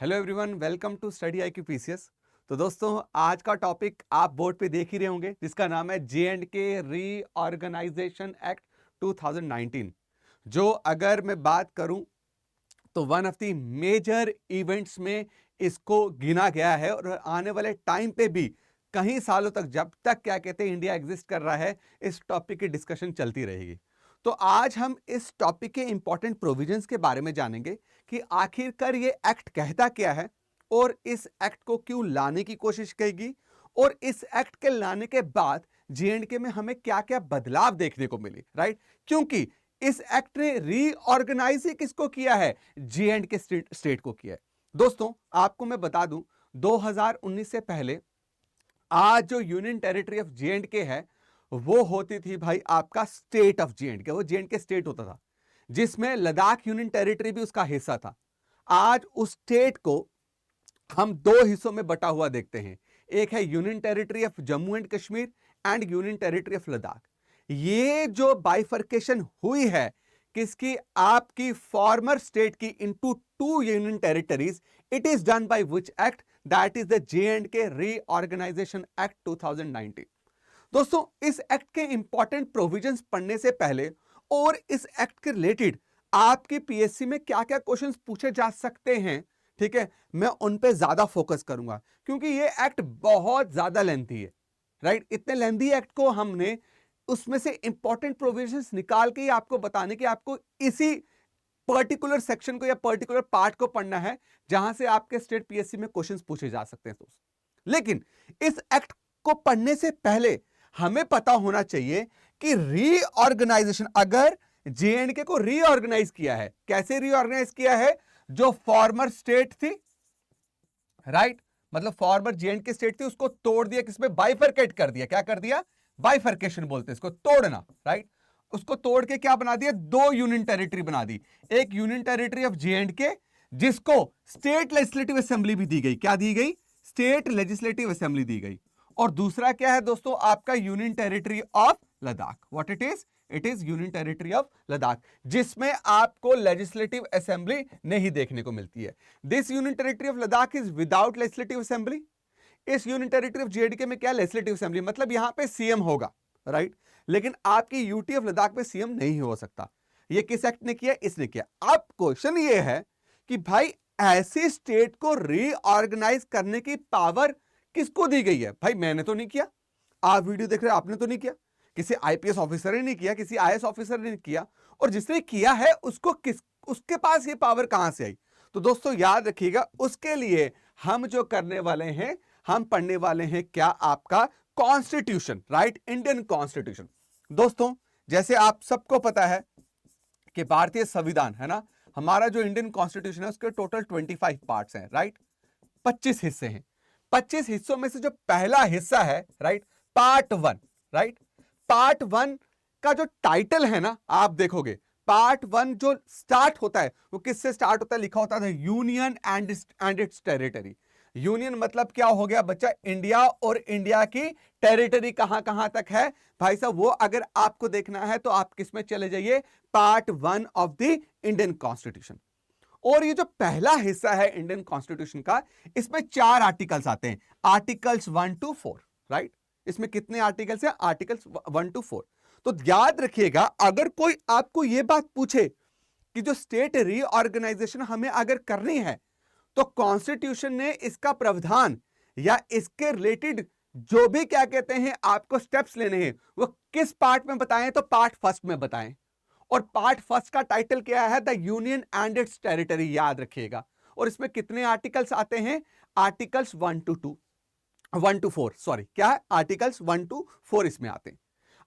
Hello everyone, welcome to Study IQ PCS। तो दोस्तों, आज का टॉपिक आप बोर्ड पे देख ही रहे होंगे, जिसका नाम है J&K रीऑर्गेनाइजेशन एक्ट 2019। जो अगर मैं बात करूं तो one of the major events में इसको गिना गया है और आने वाले टाइम पे भी कई सालों तक, जब तक क्या कहते हैं इंडिया एग्जिस्ट कर रहा है, इस टॉपिक की डिस्कशन चलती रहेगी। तो आज हम इस टॉपिक के इंपॉर्टेंट प्रोविजंस के बारे में जानेंगे कि आखिरकार ये एक्ट कहता क्या है और इस एक्ट को क्यों लाने की कोशिश करेगी, और इस एक्ट के लाने के बाद J&K में हमें क्या क्या बदलाव देखने को मिले, राइट। क्योंकि इस एक्ट ने रीऑर्गेनाइज किसको किया है? J&K स्टेट को किया है। दोस्तों, आपको मैं बता दूं, 2019 से पहले आज जो यूनियन टेरिटरी ऑफ J&K है वो होती थी भाई आपका स्टेट ऑफ J&K। वो J&K स्टेट होता था, जिसमें लद्दाख यूनियन टेरिटरी भी उसका हिस्सा था। आज उस स्टेट को हम दो हिस्सों में बटा हुआ देखते हैं। एक है union territory of Jammu and Kashmir and union territory of Ladakh. ये जो बाइफर्केशन हुई है किसकी? आपकी फॉर्मर स्टेट की into two union territories. It is done by which act? That is the J&K reorganisation act 2019। दोस्तों, इस एक्ट के इंपॉर्टेंट प्रोविजंस पढ़ने से पहले और इस एक्ट के रिलेटेड आपकी पीएससी में क्या क्या क्वेश्चंस पूछे जा सकते हैं, ठीक है, मैं उन पे ज्यादा फोकस करूंगा, क्योंकि ये एक्ट बहुत ज्यादा लेंथी है, राइट। इतने लेंथी एक्ट को हमने उसमें से इंपॉर्टेंट प्रोविजंस निकाल के ही आपको बताने कि आपको इसी पर्टिकुलर सेक्शन को या पर्टिकुलर पार्ट को पढ़ना है, जहां से आपके स्टेट पीएससी में क्वेश्चंस पूछे जा सकते हैं दोस्तों। लेकिन इस एक्ट को पढ़ने से पहले हमें पता होना चाहिए कि रीऑर्गेनाइजेशन, अगर J&K को रीऑर्गेनाइज किया है, कैसे रीऑर्गेनाइज किया है? जो फॉर्मर स्टेट थी, राइट, मतलब फॉर्मर J&K स्टेट थी, उसको तोड़ दिया, किसमें? बाइफरकेट कर दिया। क्या कर दिया? बाइफरकेशन बोलते हैं इसको, तोड़ना, राइट। उसको तोड़ के क्या बना दिया? दो यूनियन टेरिटरी बना दी। एक यूनियन टेरिटरी ऑफ J&K, जिसको स्टेट लेजिस्लेटिव असेंबली भी दी गई। क्या दी गई? स्टेट लेजिस्लेटिव असेंबली दी गई। और दूसरा क्या है दोस्तों? आपका union territory of Ladakh. What it is? It is union territory of Ladakh, जिसमें आपको लेजिस्लेटिव असेंबली नहीं देखने को मिलती है। This union territory of Ladakh is without legislative assembly. इस यूनियन टेरिटरी ऑफ J&K में क्या? लेजिस्लेटिव असेंबली, मतलब यहां पे सीएम होगा, राइट। लेकिन आपकी यूटी ऑफ लद्दाख में सीएम नहीं हो सकता। ये किस एक्ट ने किया? इसने किया। अब क्वेश्चन ये है कि भाई ऐसी स्टेट को रीऑर्गेनाइज करने की पावर किसको दी गई है? भाई मैंने तो नहीं किया, आप वीडियो देख रहे हो, आपने तो नहीं किया, किसी आईपीएस ऑफिसर ने नहीं किया, किसी आईएएस ऑफिसर ने नहीं किया, और जिसने किया है उसके पास ये पावर कहां से आई? तो दोस्तों याद रखिएगा, उसके लिए हम जो करने वाले हैं, हम पढ़ने वाले हैं क्या? आपका कॉन्स्टिट्यूशन, राइट, इंडियन कॉन्स्टिट्यूशन। दोस्तों, जैसे आप सबको पता है कि भारतीय संविधान है ना, हमारा जो इंडियन कॉन्स्टिट्यूशन है उसके टोटल 25 पार्ट्स हैं, राइट, 25 हिस्से हैं। 25 हिस्सों में से जो पहला हिस्सा है, राइट, पार्ट 1, राइट, पार्ट 1 का जो टाइटल है ना, आप देखोगे पार्ट 1 जो स्टार्ट होता है वो किससे स्टार्ट होता है? लिखा होता है union and it's territory. Union मतलब क्या हो गया बच्चा? इंडिया, और इंडिया की टेरिटरी कहां कहां तक है भाई साहब? वो अगर आपको देखना है तो आप किसमें चले जाइए? Part 1 of the Indian constitution. और ये जो पहला हिस्सा है इंडियन कॉन्स्टिट्यूशन का, इसमें 4 आर्टिकल्स आते हैं, आर्टिकल्स 1 to 4, राइट। इसमें कितने आर्टिकल्स हैं? Articles 1 to 4। तो याद रखिएगा, अगर कोई आपको यह बात पूछे कि जो स्टेट रीऑर्गेनाइजेशन हमें अगर करनी है, तो कॉन्स्टिट्यूशन ने इसका प्रावधान या इसके रिलेटेड जो भी क्या कहते हैं आपको स्टेप्स लेने हैं, वो किस पार्ट में बताएं? तो पार्ट 1 में बताएं। और पार्ट 1 का टाइटल क्या है? The union and it's territory, याद रखिएगा। और इसमें कितने आर्टिकल्स आते हैं? आर्टिकल्स 1 to 4, सॉरी, क्या है? आर्टिकल्स 1 to 4 इसमें आते हैं।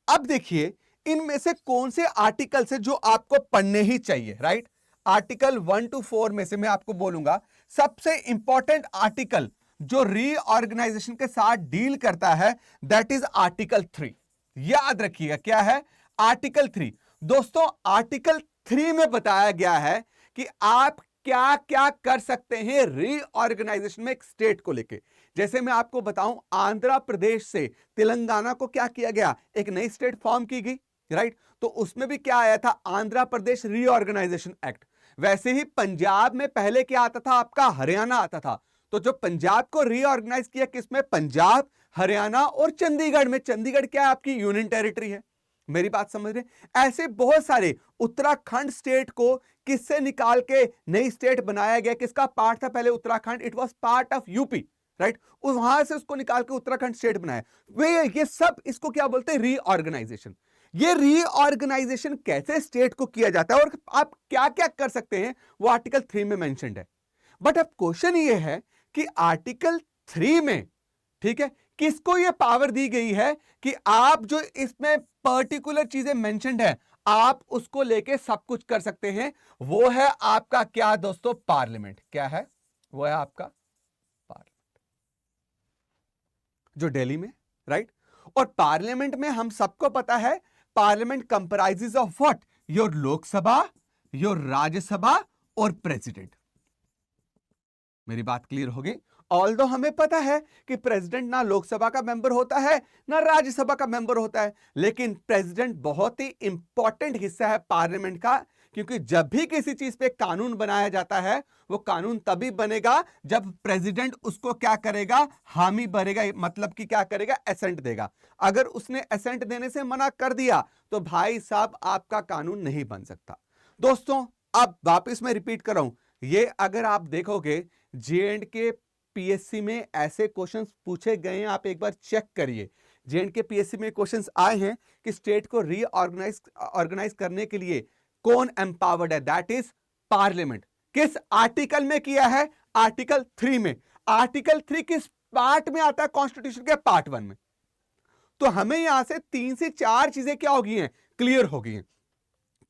अब देखिए, इनमें से कौन से आर्टिकल्स है जो आपको पढ़ने ही चाहिए, राइट। आर्टिकल 1 to 4 में से मैं आपको बोलूंगा सबसे इंपॉर्टेंट आर्टिकल जो रीऑर्गेनाइजेशन के साथ डील करता है, दैट इज आर्टिकल 3। याद रखिएगा, क्या है? आर्टिकल 3। दोस्तों, आर्टिकल 3 में बताया गया है कि आप क्या क्या कर सकते हैं रीऑर्गेनाइजेशन में एक स्टेट को लेके। जैसे मैं आपको बताऊं, आंध्र प्रदेश से तेलंगाना को क्या किया गया? एक नई स्टेट फॉर्म की गई, राइट। तो उसमें भी क्या आया था? Andhra Pradesh reorganisation act. वैसे ही पंजाब में पहले क्या आता था, आपका हरियाणा आता था। तो जो पंजाब को रीऑर्गेनाइज किया किसमें, पंजाब, हरियाणा और चंडीगढ़ में। चंडीगढ़ क्या है, आपकी यूनियन टेरिटरी है। मेरी बात समझ रहे, ऐसे बहुत सारे। उत्तराखंड स्टेट को किससे निकाल के नई स्टेट बनाया गया, किसका पार्ट था पहले Uttarakhand, it was part of UP, right. वहां से उसको निकाल के उत्तराखंड स्टेट बनाया। वे ये सब, इसको क्या बोलते हैं, रीऑर्गेनाइजेशन। ये रीऑर्गेनाइजेशन कैसे स्टेट को किया जाता है और आप क्या क्या कर सकते हैं, वो आर्टिकल 3 में मेंशन्ड है। बट अब क्वेश्चन ये है कि आर्टिकल 3 में, ठीक है, किसको ये पावर दी गई है कि आप जो इसमें पर्टिकुलर चीजें मेंशन्ड है, आप उसको लेके सब कुछ कर सकते हैं। वो है आपका क्या दोस्तों, पार्लियामेंट। क्या है, वो है आपका पार्लियामेंट, जो दिल्ली में, राइट। और पार्लियामेंट में हम सबको पता है, parliament comprises of what, your Lok Sabha, your Rajya Sabha और प्रेसिडेंट। मेरी बात क्लियर होगी। ऑल्दो हमें पता है कि प्रेसिडेंट ना लोकसभा का मेंबर होता है ना राज्यसभा का मेंबर होता है, लेकिन प्रेसिडेंट बहुत ही इंपॉर्टेंट हिस्सा है पार्लियामेंट का, क्योंकि जब भी किसी चीज पे कानून बनाया जाता है, वो कानून तभी बनेगा जब प्रेसिडेंट उसको क्या करेगा, हामी भरेगा, मतलब कि क्या करेगा, एसेंट देगा। अगर उसने एसेंट देने से मना कर दिया तो भाई साहब आपका कानून नहीं बन सकता। दोस्तों अब वापस मैं रिपीट कर रहा हूं, ये अगर आप देखोगे जे.एंड.के पीएससी में ऐसे क्वेश्चंस पूछे गए हैं, आप एक बार चेक करिए। जे.एंड.के पीएससी में क्वेश्चंस आए हैं कि स्टेट को ऑर्गेनाइज करने के लिए कौन एम्पावर्ड है, दैट इज पार्लियामेंट। किस आर्टिकल में किया है, आर्टिकल 3 में। आर्टिकल 3 किस पार्ट में आता है, कॉन्स्टिट्यूशन के पार्ट 1 में। तो हमें यहां से 3 से 4 चीजें क्या हो गई हैं, क्लियर हो गई हैं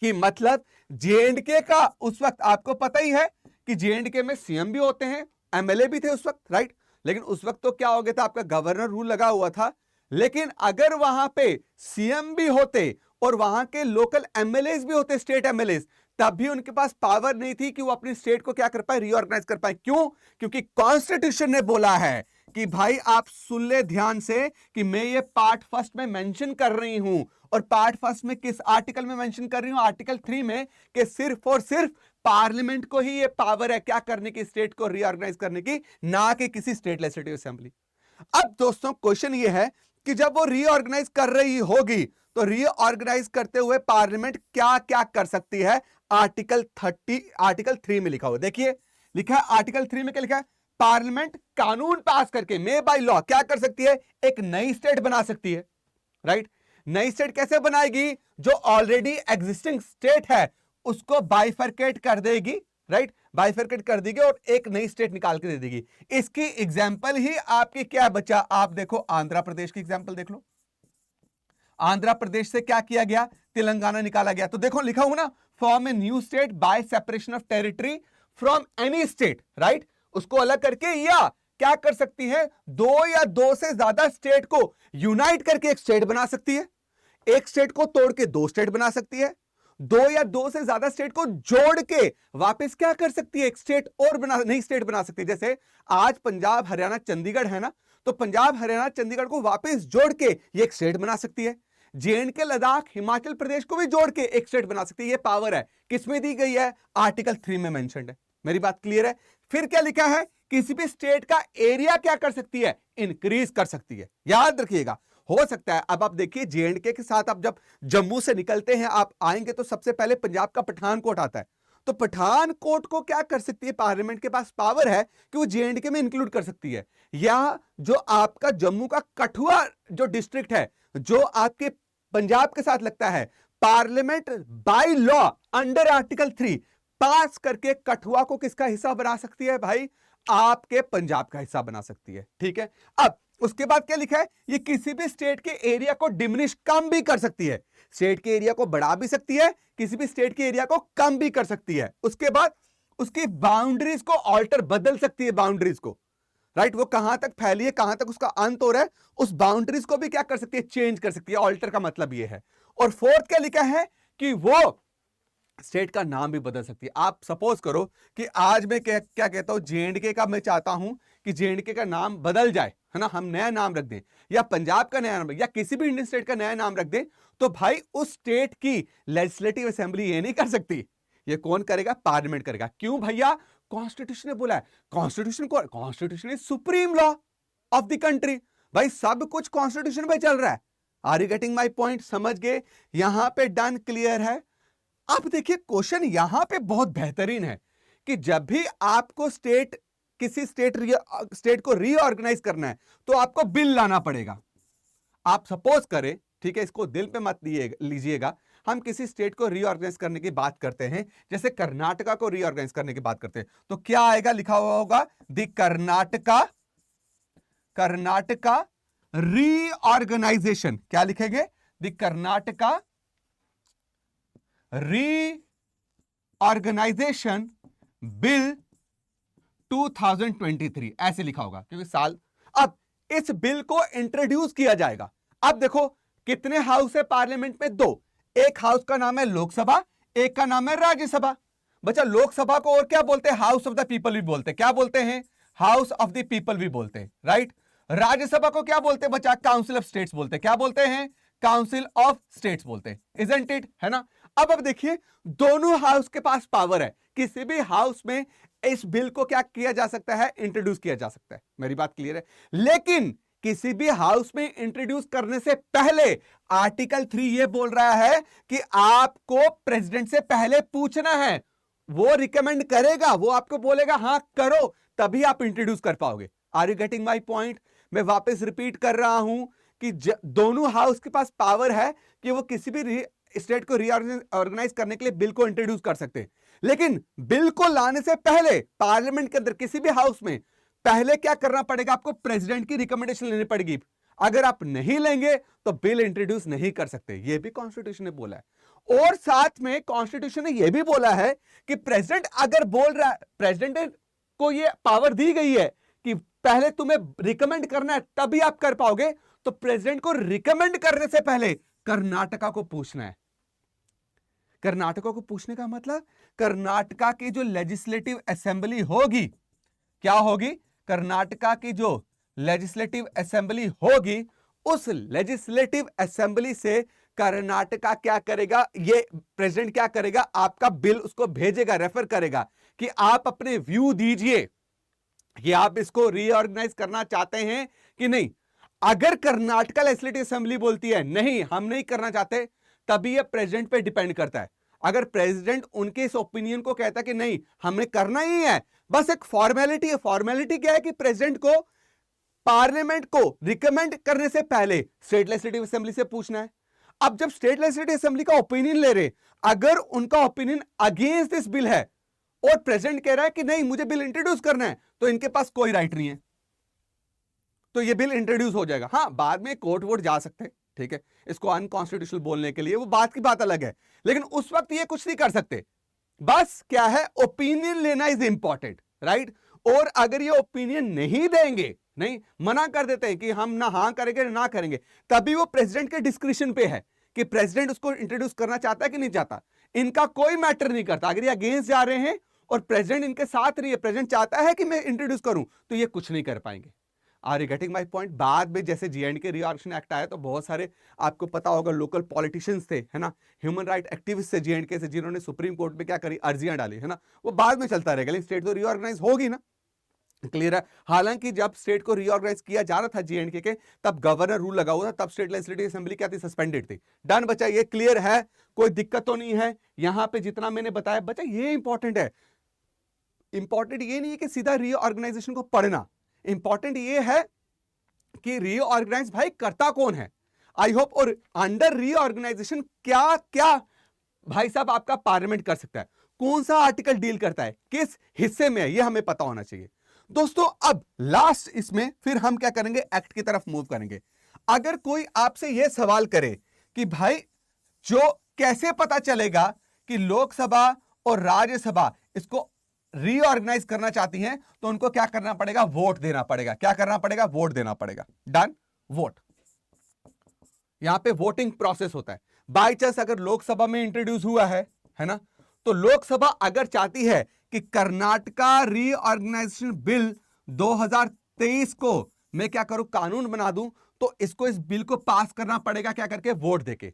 कि मतलब जे.एंड.के का उस वक्त आपको पता ही है कि जे.एंड.के में सीएम भी होते हैं, एमएलए भी थे उस वक्त, राइट। लेकिन उस वक्त तो क्या हो गया था, आपका गवर्नर रूल लगा हुआ था। लेकिन अगर वहां पे सीएम भी होते और वहां के लोकल एमएलए भी होते, स्टेट एमएलए, तब भी उनके पास पावर नहीं थी कि वो अपनी स्टेट को क्या कर पाए, रीऑर्गेनाइज कर पाए। क्यों, क्योंकि कॉन्स्टिट्यूशन ने बोला है कि भाई आप सुन ले ध्यान से कि मैं ये पार्ट फर्स्ट में मेंशन कर रही हूं, और पार्ट फर्स्ट में किस आर्टिकल में मेंशन कर रही हूं, आर्टिकल 3 में, कि सिर्फ और सिर्फ पार्लियामेंट को ही ये पावर है क्या करने की, स्टेट को रीऑर्गेनाइज करने की, ना कि किसी स्टेट लेजिस्लेटिव असेंबली। अब दोस्तों क्वेश्चन ये है कि जब वो रीऑर्गेनाइज कर रही होगी तो रीऑर्गेनाइज करते हुए पार्लियामेंट क्या क्या कर सकती है, आर्टिकल 3 में लिखा हुआ, देखिए लिखा है आर्टिकल 3 में क्या लिखा है, पार्लियामेंट कानून पास करके मे बाय लॉ क्या कर सकती है, एक नई स्टेट बना सकती है, राइट। नई स्टेट कैसे बनाएगी, जो ऑलरेडी एग्जिस्टिंग स्टेट है उसको बाइफरकेट कर देगी, राइट, बाइफरकेट कर देगी और एक नई स्टेट निकाल के दे देगी। इसकी एग्जांपल ही आपकी क्या बचा, आप देखो आंध्र प्रदेश की एग्जांपल देख लो। आंध्र प्रदेश से क्या किया गया, तेलंगाना निकाला गया। तो देखो लिखा हुआ ना, form a new state by separation of territory from any state, right. उसको अलग करके, या क्या कर सकती है, 2 या 2 से ज्यादा स्टेट को यूनाइट करके एक स्टेट बना सकती है, एक स्टेट को तोड़ के 2 स्टेट बना सकती है, 2 या 2 से ज्यादा स्टेट को जोड़ के वापस क्या कर सकती है, एक स्टेट और नई स्टेट बना सकती है। जैसे आज पंजाब हरियाणा चंडीगढ़ है ना, तो पंजाब हरियाणा चंडीगढ़ को वापस जोड़ के ये एक स्टेट बना सकती है। जे.एंड.के लद्दाख हिमाचल प्रदेश को भी जोड़ के एक स्टेट बना सकती है। ये पावर है, किसमें दी गई है, आर्टिकल 3 में मेंशन्ड है। मेरी बात क्लियर है। फिर क्या लिखा है, किसी भी स्टेट का एरिया क्या कर सकती है, इंक्रीज कर सकती है। याद रखिएगा, हो सकता है। अब आप देखिए जे.एंड.के के साथ आप जब जम्मू से निकलते हैं, आप आएंगे तो सबसे पहले पंजाब का पठानकोट आता है। तो पठानकोट को क्या कर सकती है, पार्लियामेंट के पास पावर है कि वो जे.एंड.के में इंक्लूड कर सकती है। या जो आपका जम्मू का कठुआ जो डिस्ट्रिक्ट है, जो आपके पंजाब के साथ लगता है, parliament by law under article 3 पास करके कठुआ को किसका हिस्सा बना सकती है, भाई आपके पंजाब का हिस्सा बना सकती है। ठीक है, अब उसके बाद क्या लिखा है, ये किसी भी स्टेट के एरिया को डिमिनिश, कम भी कर सकती है। स्टेट के एरिया को बढ़ा भी सकती है, किसी भी स्टेट के एरिया को कम भी कर सकती है। उसके बाद उसकी बाउंड्रीज को ऑल्टर, बदल सकती है बाउंड्रीज को, राइट। वो कहां तक फैली है, कहां तक उसका अंत हो रहा है, उस बाउंड्रीज को भी क्या कर सकती है, चेंज कर सकती है। ऑल्टर का मतलब ये है। और फोर्थ क्या लिखा है कि वो स्टेट का नाम भी बदल सकती है। आप सपोज करो कि आज मैं क्या कहता हूं, जे.एंड.के का मैं चाहता हूं कि जे.एंड.के का नाम बदल जाए, है ना, हम नया नाम रख दें, या पंजाब का नया नाम, या किसी भी इंडियन स्टेट का नया नाम रख दें, तो भाई उस स्टेट की लेजिस्लेटिव असेंबली ये नहीं कर सकती, ये कौन करेगा? पार्लियामेंट करेगा। क्यों भैया? कॉन्स्टिट्यूशन ने बोला है। Constitution is supreme law of the country. भाई सब कुछ कॉन्स्टिट्यूशन पे चल रहा है। Are you getting my point? समझ गए? यहां पे डन, क्लियर है। अब देखिए क्वेश्चन यहां पे बहुत बेहतरीन है कि जब भी आपको किसी स्टेट को रीऑर्गेनाइज करना है तो आपको बिल लाना पड़ेगा। आप सपोज करें, ठीक है, इसको दिल पे मत लीजिएगा, हम किसी स्टेट को रीऑर्गेनाइज करने की बात करते हैं, जैसे कर्नाटका को रीऑर्गेनाइज करने की बात करते हैं, तो क्या आएगा? लिखा हुआ होगा द कर्नाटका रीऑर्गेनाइजेशन। क्या लिखेंगे? द कर्नाटका रीऑर्गेनाइजेशन बिल 2023 ऐसे लिखा होगा, क्योंकि साल। अब इस बिल को इंट्रोड्यूस किया जाएगा। अब देखो कितने हाउस है पार्लियामेंट में? 2। एक हाउस का नाम है लोकसभा, एक का नाम है राज्यसभा। बच्चा लोकसभा को और क्या बोलते हैं? हाउस ऑफ द पीपल भी बोलते हैं। क्या बोलते हैं? हाउस ऑफ द पीपल भी बोलते हैं, राइट। राज्यसभा को क्या बोलते हैं बच्चा? काउंसिल ऑफ स्टेट्स बोलते हैं। क्या बोलते हैं? काउंसिल ऑफ स्टेट्स बोलते हैं, इजंट इट? है ना। अब देखिए दोनों हाउस के पास पावर है। किसी भी हाउस में इस बिल को क्या किया जा सकता है? इंट्रोड्यूस किया जा सकता है। मेरी बात क्लियर है? लेकिन किसी भी हाउस में इंट्रोड्यूस करने से पहले आर्टिकल 3 ये बोल रहा है कि आपको प्रेसिडेंट से पहले पूछना है। वो रिकमेंड करेगा, वो आपको बोलेगा हां करो, तभी आप इंट्रोड्यूस कर पाओगे। Are you getting my point? मैं वापस रिपीट कर रहा हूं कि दोनों हाउस के पास पावर है कि वो किसी भी स्टेट को रीऑर्गेनाइज करने के लिए बिल को इंट्रोड्यूस कर सकते हैं। लेकिन बिल को लाने से पहले पार्लियामेंट के अंदर किसी भी हाउस में पहले क्या करना पड़ेगा? आपको प्रेसिडेंट की रिकमेंडेशन लेनी पड़ेगी। अगर आप नहीं लेंगे तो बिल इंट्रोड्यूस नहीं कर सकते। यह भी कॉन्स्टिट्यूशन ने बोला है। और साथ में कॉन्स्टिट्यूशन ने यह भी बोला है कि प्रेसिडेंट अगर बोल रहा है, प्रेसिडेंट को यह पावर दी गई है कि पहले तुम्हें रिकमेंड करना है तभी आप कर पाओगे, तो प्रेसिडेंट को रिकमेंड करने से पहले कर्नाटका को पूछना है। कर्नाटका को पूछने का मतलब कर्नाटका की जो लेजिस्लेटिव असेंबली होगी, क्या होगी? कर्नाटका की जो लेजिस्लेटिव असेंबली होगी, उस लेजिस्लेटिव असेंबली से कर्नाटका क्या करेगा? ये प्रेसिडेंट क्या करेगा? आपका बिल उसको भेजेगा, रेफर करेगा कि आप अपने व्यू दीजिए कि आप इसको रीऑर्गेनाइज करना चाहते हैं कि नहीं। अगर कर्नाटका लेजिस्लेटिव असेंबली बोलती है नहीं हम नहीं करना चाहते, तभी यह प्रेसिडेंट पे डिपेंड करता है। अगर प्रेसिडेंट उनके इस ओपिनियन को कहता है कि नहीं हमें करना ही है, बस एक फॉर्मेलिटी है। फॉर्मेलिटी क्या है? कि प्रेसिडेंट को पार्लियामेंट को रिकमेंड करने से पहले स्टेट लेजिस्लेटिव असेंबली से पूछना है। अब जब स्टेट लेजिस्लेटिव असेंबली का ओपिनियन ले रहे, अगर उनका ओपिनियन अगेंस्ट दिस बिल है और प्रेसिडेंट कह रहा है कि नहीं मुझे बिल इंट्रोड्यूस करना है, तो इनके पास कोई राइट नहीं है, तो ये बिल इंट्रोड्यूस हो जाएगा। हाँ, बाद में कोर्ट वोट जा सकते हैं, ठीक है, इसको अनकॉन्स्टिट्यूशनल बोलने के लिए, वो बात की बात अलग है, लेकिन उस वक्त ये कुछ नहीं कर सकते। बस क्या है, ओपिनियन लेना इज इंपॉर्टेंट, राइट। और अगर ये ओपिनियन नहीं देंगे, नहीं मना कर देते हैं कि हम ना हां करेंगे ना करेंगे, तभी वो प्रेसिडेंट के डिस्क्रिप्शन पे है कि प्रेसिडेंट उसको इंट्रोड्यूस करना चाहता है कि नहीं चाहता। इनका कोई मैटर नहीं करता। अगर ये अगेंस्ट जा रहे हैं और प्रेसिडेंट इनके साथ नहीं है, प्रेसिडेंट चाहता है कि मैं इंट्रोड्यूस करूं, तो ये कुछ नहीं कर पाएंगे। Are you getting my point? बाद में जैसे J&K रीऑर्गनाइजेशन एक्ट आया तो बहुत सारे आपको पता होगा लोकल पॉलिटिशियंस थे, है ना, ह्यूमन राइट एक्टिविस्ट थे J&K से, जिन्होंने सुप्रीम कोर्ट में क्या करी, अर्जियां डाली, है ना। वो बाद में चलता रहेगा, लेकिन स्टेट तो रीऑर्गनाइज होगी ना, क्लियर है। हालांकि जब स्टेट को रीऑर्गनाइज किया जा रहा था J&K के, तब गवर्नर रूल लगा हुआ था, तब स्टेट लेजिस्लेटिव असेंबली क्या थी, सस्पेंडेड थी। डन बच्चा, ये क्लियर है, कोई दिक्कत तो नहीं है। यहां पे जितना मैंने बताया बच्चा ये इंपॉर्टेंट है। इंपॉर्टेंट ये नहीं है कि सीधा रीऑर्गनाइजेशन को पढ़ना, इंपॉर्टेंट ये है कि रीऑर्गेनाइज भाई करता कौन है। आई होप, और अंडर रीऑर्गेनाइजेशन क्या क्या भाई साहब आपका पार्लियामेंट कर सकता है, कौन सा आर्टिकल डील करता है, किस हिस्से में है, ये हमें पता होना चाहिए दोस्तों। अब लास्ट इसमें फिर हम क्या करेंगे, एक्ट की तरफ मूव करेंगे। अगर कोई आपसे यह सवाल करे कि भाई जो कैसे पता चलेगा कि लोकसभा और राज्यसभा इसको रीऑर्गेनाइज करना चाहती हैं, तो उनको क्या करना पड़ेगा, वोट देना पड़ेगा। क्या करना पड़ेगा, वोट देना पड़ेगा। Done, vote. यहां पे वोटिंग प्रोसेस होता है। बाय चांस अगर लोकसभा में इंट्रोड्यूस हुआ है ना, तो लोकसभा अगर चाहती है कि कर्नाटका रीऑर्गेनाइजेशन बिल 2023 को मैं क्या करूं, कानून बना दूं, तो इसको इस बिल को पास करना पड़ेगा, क्या करके, वोट देके।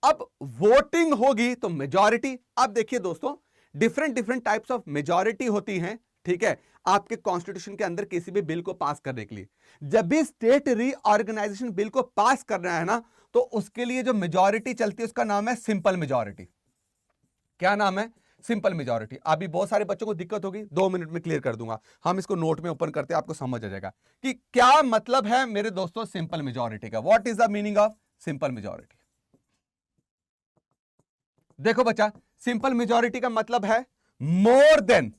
अब वोटिंग होगी तो मेजॉरिटी। अब देखिए दोस्तों, different different types of majority होती हैं, ठीक है, आपके कॉन्स्टिट्यूशन के अंदर किसी भी बिल को पास करने के लिए। जब भी स्टेट रीऑर्गेनाइजेशन बिल को पास करना है ना, तो उसके लिए जो मेजॉरिटी चलती है उसका नाम है सिंपल मेजॉरिटी। क्या नाम है? Simple majority. अभी बहुत सारे बच्चों को दिक्कत होगी, 2 मिनट में क्लियर कर दूंगा। हम इसको नोट में ओपन करते हैं, आपको समझ आ जाएगा कि क्या मतलब है मेरे दोस्तों सिंपल मेजॉरिटी का। What is the meaning of simple majority? देखो बच्चा, सिंपल मेजॉरिटी का मतलब है more than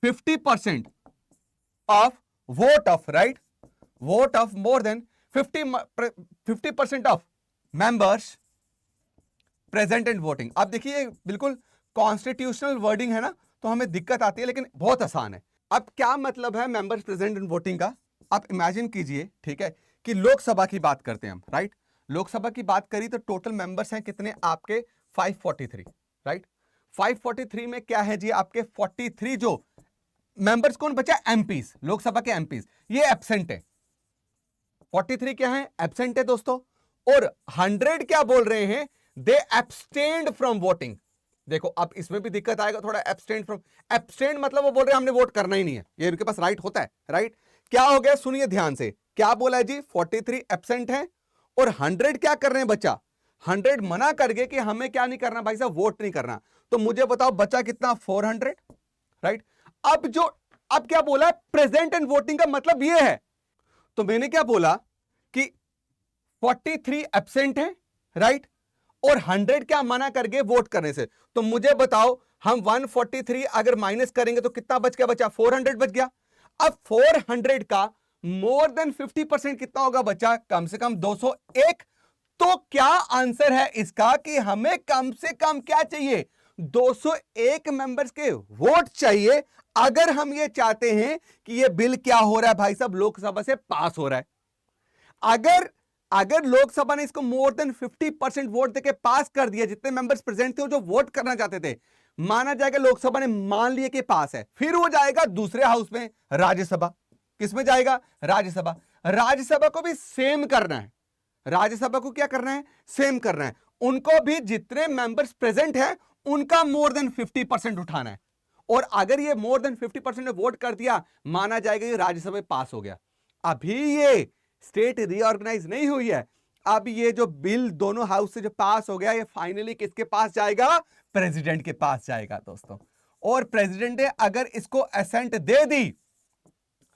50% of vote of, right, vote of more than 50% of members present and voting. अब देखिए बिल्कुल कॉन्स्टिट्यूशनल वर्डिंग है ना, तो हमें दिक्कत आती है, लेकिन बहुत आसान है। अब क्या मतलब है मेंबर्स प्रेजेंट एंड वोटिंग का? आप इमेजिन कीजिए, ठीक है, कि लोकसभा की बात करते हैं हम, राइट। लोकसभा की बात करी तो टोटल मेंबर्स हैं कितने आपके? 543, राइट। 543 में क्या है जी आपके 43 जो मेंबर्स कौन बचा? एमपीज, लोकसभा के एमपीज, ये एब्सेंट है। 43 क्या है? एब्सेंट है दोस्तों। और 100 क्या बोल रहे हैं? दे एब्सटेन्ड फ्रॉम वोटिंग। देखो अब इसमें भी दिक्कत आएगा थोड़ा, एब्सटेन्ड फ्रॉम, एब्सटेन्ड मतलब वो बोल रहे हैं हमने वोट करना ही नहीं है, ये इनके पास राइट होता है, राइट। क्या हो गया? सुनिए ध्यान से, क्या बोला है जी? 43 एब्सेंट है और 100 क्या कर रहे हैं बच्चा? 100 मना कर गए कि हमें क्या नहीं करना भाई साहब, वोट नहीं करना। तो मुझे बताओ बच्चा कितना? 400, राइट। अब क्या बोला? प्रेजेंट एंड वोटिंग का मतलब ये है, तो मैंने क्या बोला कि 43 एब्सेंट है, राइट, और 100 क्या मना कर गए वोट करने से। तो मुझे बताओ हम 143 अगर माइनस करेंगे तो कितना बच गया बच्चा? 400 बच गया। अब 400 का मोर देन 50% कितना होगा बच्चा? कम से कम 201। तो क्या आंसर है इसका कि हमें कम से कम क्या चाहिए? 201 मेंबर्स के वोट चाहिए, अगर हम ये चाहते हैं कि ये बिल क्या हो रहा है भाई साहब, लोकसभा से पास हो रहा है। अगर लोकसभा ने इसको मोर देन 50% वोट देके पास कर दिया, जितने मेंबर्स प्रेजेंट थे जो वोट करना चाहते थे, माना जाएगा लोकसभा ने मान लिया कि पास है, फिर वो जाएगा दूसरे हाउस में, राज्यसभा। किसमें जाएगा? राज्यसभा। राज्यसभा को भी सेम करना है। राज्यसभा को क्या करना है? सेम करना है। उनको भी जितने मेंबर्स प्रेजेंट हैं उनका मोर देन 50% उठाना है। और अगर ये मोर देन 50% ने वोट कर दिया, माना जाएगा ये राज्यसभा में पास हो गया। अभी ये स्टेट रीऑर्गेनाइज नहीं हुई है। अब ये जो बिल दोनों हाउस से जो पास हो गया, ये फाइनली किसके पास जाएगा? प्रेसिडेंट के पास जाएगा दोस्तों। और प्रेसिडेंट ने अगर इसको असेंट दे दी,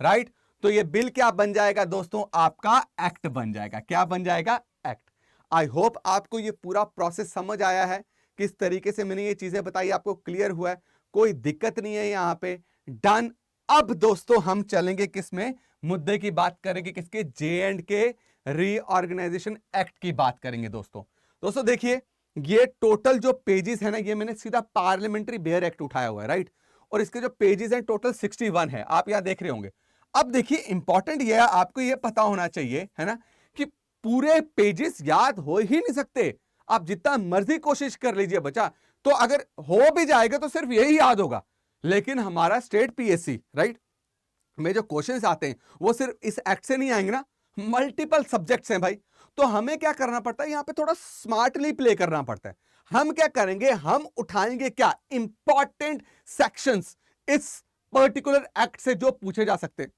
राइट, तो ये बिल क्या बन जाएगा दोस्तों? आपका एक्ट बन जाएगा। क्या बन जाएगा? एक्ट। आई होप आपको ये पूरा प्रोसेस समझ आया है, किस तरीके से मैंने ये चीजें बताई, आपको क्लियर हुआ है, कोई दिक्कत नहीं है यहां पे। डन। अब दोस्तों हम चलेंगे किसमें? मुद्दे की बात करेंगे, किसके? J&K रीऑर्गेनाइजेशन एक्ट की बात करेंगे दोस्तों देखिए, ये टोटल जो पेजेस है ना, ये मैंने सीधा पार्लियामेंट्री बेयर एक्ट उठाया हुआ है, राइट। और इसके जो पेजेस हैं टोटल 61 है, आप यहां देख रहे होंगे। अब देखिए इंपॉर्टेंट ये है, आपको ये पता होना चाहिए, है ना, कि पूरे पेजेस याद हो ही नहीं सकते। आप जितना मर्जी कोशिश कर लीजिए बच्चा, तो अगर हो भी जाएगा तो सिर्फ यही याद होगा। लेकिन हमारा स्टेट पीएससी, राइट, में जो क्वेश्चंस आते हैं वो सिर्फ इस एक्ट से नहीं आएंगे ना, मल्टीपल सब्जेक्ट्स हैं भाई। तो हमें क्या करना पड़ता है? यहां पे थोड़ा स्मार्टली प्ले करना पड़ता है। हम क्या करेंगे? हम उठाएंगे क्या? इंपॉर्टेंट सेक्शंस इस पर्टिकुलर एक्ट से जो पूछे जा सकते हैं।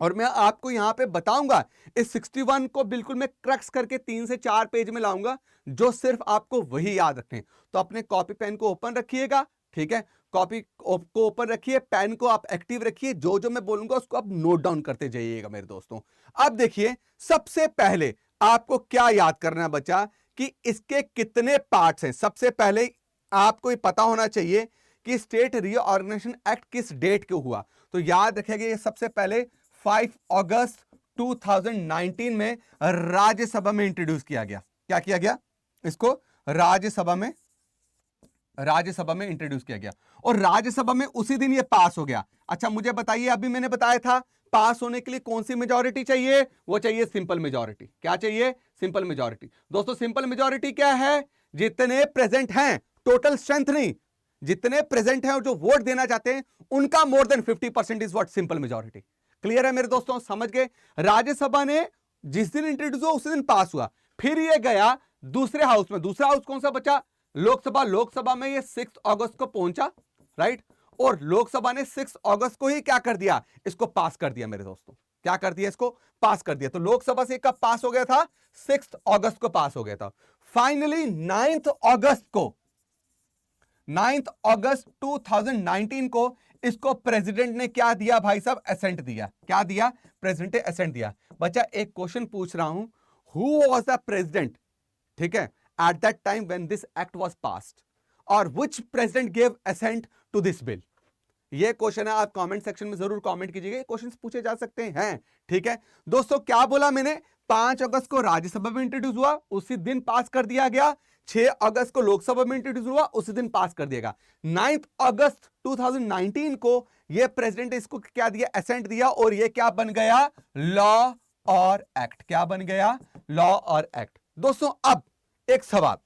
और मैं आपको यहां पे बताऊंगा, इस 61 को बिल्कुल मैं क्रक्स करके 3 से 4 पेज में लाऊंगा, जो सिर्फ आपको वही याद रखने हैं। तो अपने कॉपी पेन को ओपन रखिएगा, ठीक है, कॉपी को ओपन रखिए, पेन को आप एक्टिव रखिए, जो जो मैं बोलूंगा उसको आप नोट डाउन करते जाइएगा मेरे दोस्तों। अब देखिए, सबसे पहले आपको क्या याद करना है बच्चा, कि इसके कितने पार्ट्स हैं। सबसे पहले आपको ये पता होना चाहिए कि स्टेट रीऑर्गेनाइजेशन एक्ट किस डेट को हुआ। तो याद रखिएगा, ये सबसे पहले 5 अगस्त 2019 में राज्यसभा में इंट्रोड्यूस किया गया। क्या किया गया? इसको राज्यसभा में इंट्रोड्यूस किया गया, और राज्यसभा में उसी दिन ये पास हो गया। अच्छा मुझे बताइए, अभी मैंने बताया था पास होने के लिए कौन सी मेजॉरिटी चाहिए? वो चाहिए सिंपल मेजॉरिटी। क्या चाहिए? Simple majority. दोस्तों सिंपल मेजॉरिटी क्या है? जितने प्रेजेंट हैं, टोटल स्ट्रेंथ नहीं, जितने प्रेजेंट हैं और जो वोट देना चाहते हैं उनका more than 50% is what simple majority. Clear है मेरे दोस्तों? समझ गए? राज्यसभा ने जिस दिन इंट्रोड्यूस हुआ उसी दिन पास हुआ, फिर ये गया दूसरे हाउस में। दूसरा हाउस कौन सा बचा? लोकसभा में ये 6 अगस्त को पहुंचा, राइट, और लोकसभा ने 6 अगस्त को ही क्या कर दिया, इसको पास कर दिया मेरे दोस्तों, क्या कर दिया, इसको पास कर दिया। तो लोकसभा से कब पास हो गया था, 6 अगस्त को पास हो गया था। फाइनली 9 अगस्त को, 9 अगस्त 2019 को इसको प्रेसिडेंट ने क्या दिया भाई साहब, एसेंट दिया। क्या दिया, प्रेसिडेंट ने एसेंट दिया। बच्चा एक क्वेश्चन पूछ रहा हूं, हु वाज द प्रेसिडेंट, ठीक है, at that time when this act was passed, और which president give assent to this bill. ये क्वेश्चन है, आप कमेंट सेक्शन में जरूर कमेंट कीजिएगा, ये क्वेश्चंस पूछे जा सकते हैं, ठीक है दोस्तों। क्या बोला मैंने, 5 अगस्त को राज्यसभा में इंट्रोड्यूस हुआ, उसी दिन पास कर दिया गया। 6 अगस्त को लोकसभा में इंट्रोड्यूस हुआ, उसी दिन पास कर दिया गया। 9 अगस्त 2019 को ये प्रेसिडेंट इसको क्या दिया, एसेंट दिया, और ये क्या बन गया, लॉ और एक्ट। क्या बन गया, लॉ और एक्ट। दोस्तों अब एक सवाल,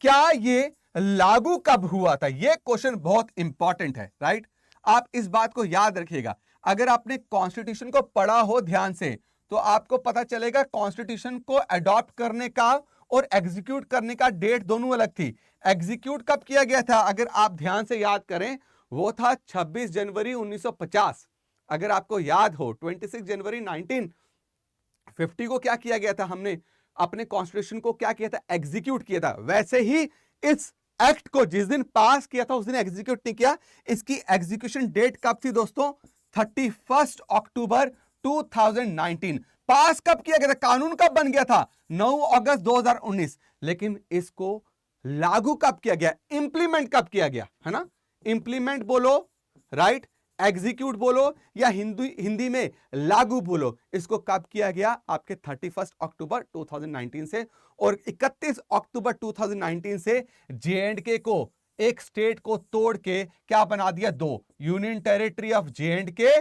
क्या ये लागू कब हुआ था, यह क्वेश्चन बहुत इंपॉर्टेंट है, राइट। आप इस बात को याद रखिएगा, अगर आपने कॉन्स्टिट्यूशन को पढ़ा हो ध्यान से तो आपको पता चलेगा कॉन्स्टिट्यूशन को अडॉप्ट करने का और एग्जीक्यूट करने का डेट दोनों अलग थी। एग्जीक्यूट कब किया गया था, अगर आप ध्यान से याद करें, वो था 26 जनवरी 1950। अगर आपको याद हो 26 जनवरी 1950 को क्या किया गया था, हमने अपने कॉन्स्टिट्यूशन को क्या किया था, एग्जीक्यूट किया था। वैसे ही इस एक्ट को जिस दिन पास किया था उस दिन एग्जीक्यूट नहीं किया। इसकी एग्जीक्यूशन डेट कब थी दोस्तों, 31 अक्टूबर 2019। पास कब किया गया था, कानून कब बन गया था, 9 अगस्त 2019। लेकिन इसको लागू कब किया गया, इंप्लीमेंट कब किया गया, है ना। इंप्लीमेंट बोलो, राइट, एग्जीक्यूट बोलो, या हिंदी में लागू बोलो, इसको कब किया गया, आपके 31 अक्टूबर 2019 से। और 31 अक्टूबर 2019 से जे.एंड.के को, एक स्टेट को तोड़ के क्या बना दिया, 2, यूनियन टेरिटरी ऑफ जे.एंड.के